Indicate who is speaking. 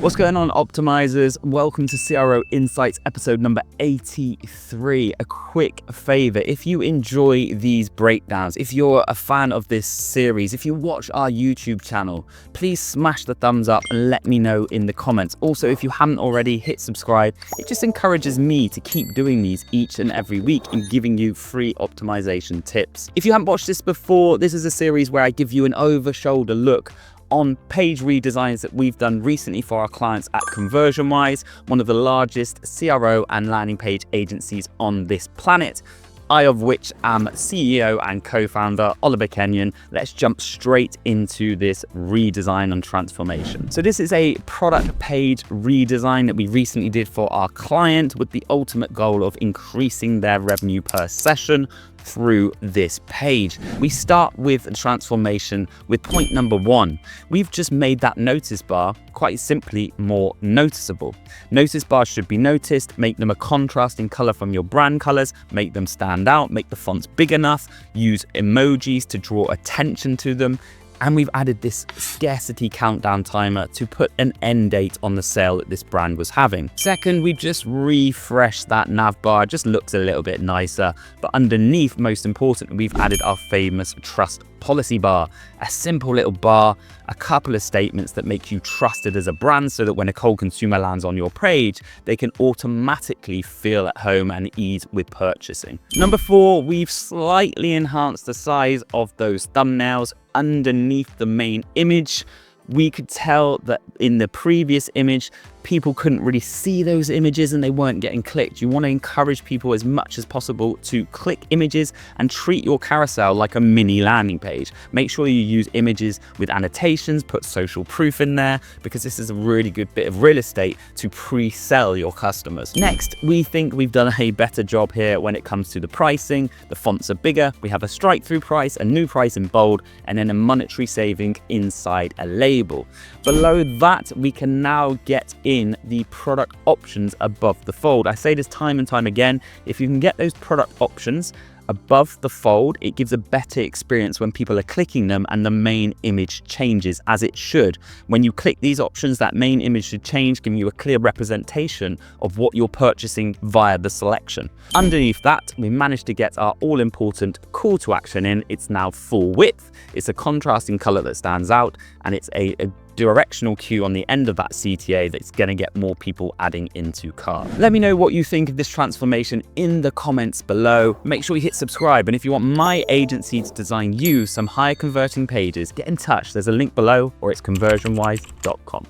Speaker 1: What's going on, optimizers? Welcome to CRO Insights episode number 83. A quick favor, if you enjoy these breakdowns, if you're a fan of this series, if you watch our YouTube channel, please smash the thumbs up and let me know in the comments. Also, if you haven't already, hit subscribe. It just encourages me to keep doing these each and every week and giving you free optimization tips. If you haven't watched this before, this is a series where I give you an over-shoulder look on page redesigns that we've done recently for our clients at ConversionWise, one of the largest CRO and landing page agencies on this planet. I of which am CEO and co-founder, Oliver Kenyon. Let's jump straight into this redesign and transformation. So this is a product page redesign that we recently did for our client with the ultimate goal of increasing their revenue per session through this page. We start with a transformation with point number one. We've just made that notice bar quite simply more noticeable. Notice bars should be noticed, make them a contrasting color from your brand colors, make them stand out, make the fonts big enough, use emojis to draw attention to them. And we've added this scarcity countdown timer to put an end date on the sale that this brand was having. Second, we just refreshed that nav bar. It just looks a little bit nicer. But underneath, most importantly, we've added our famous trust policy bar, a simple little bar, a couple of statements that make you trusted as a brand so that when a cold consumer lands on your page, they can automatically feel at home and ease with purchasing. Number four, we've slightly enhanced the size of those thumbnails underneath the main image. We could tell that in the previous image, people couldn't really see those images and they weren't getting clicked. You want to encourage people as much as possible to click images and treat your carousel like a mini landing page. Make sure you use images with annotations, put social proof in there, because this is a really good bit of real estate to pre-sell your customers. Next, we think we've done a better job here when it comes to the pricing. The fonts are bigger. We have a strike-through price, a new price in bold, and then a monetary saving inside a label. Below that, we can now get in the product options above the fold. I say this time and time again, if you can get those product options above the fold, it gives a better experience when people are clicking them and the main image changes as it should. When you click these options, that main image should change, giving you a clear representation of what you're purchasing via the selection. Underneath that, we managed to get our all-important call to action in. It's now full width. It's a contrasting color that stands out, and it's a directional cue on the end of that CTA that's going to get more people adding into cart. Let me know what you think of this transformation in the comments below. Make sure you hit subscribe, and if you want my agency to design you some higher converting pages, get in touch. There's a link below, or it's conversionwise.com.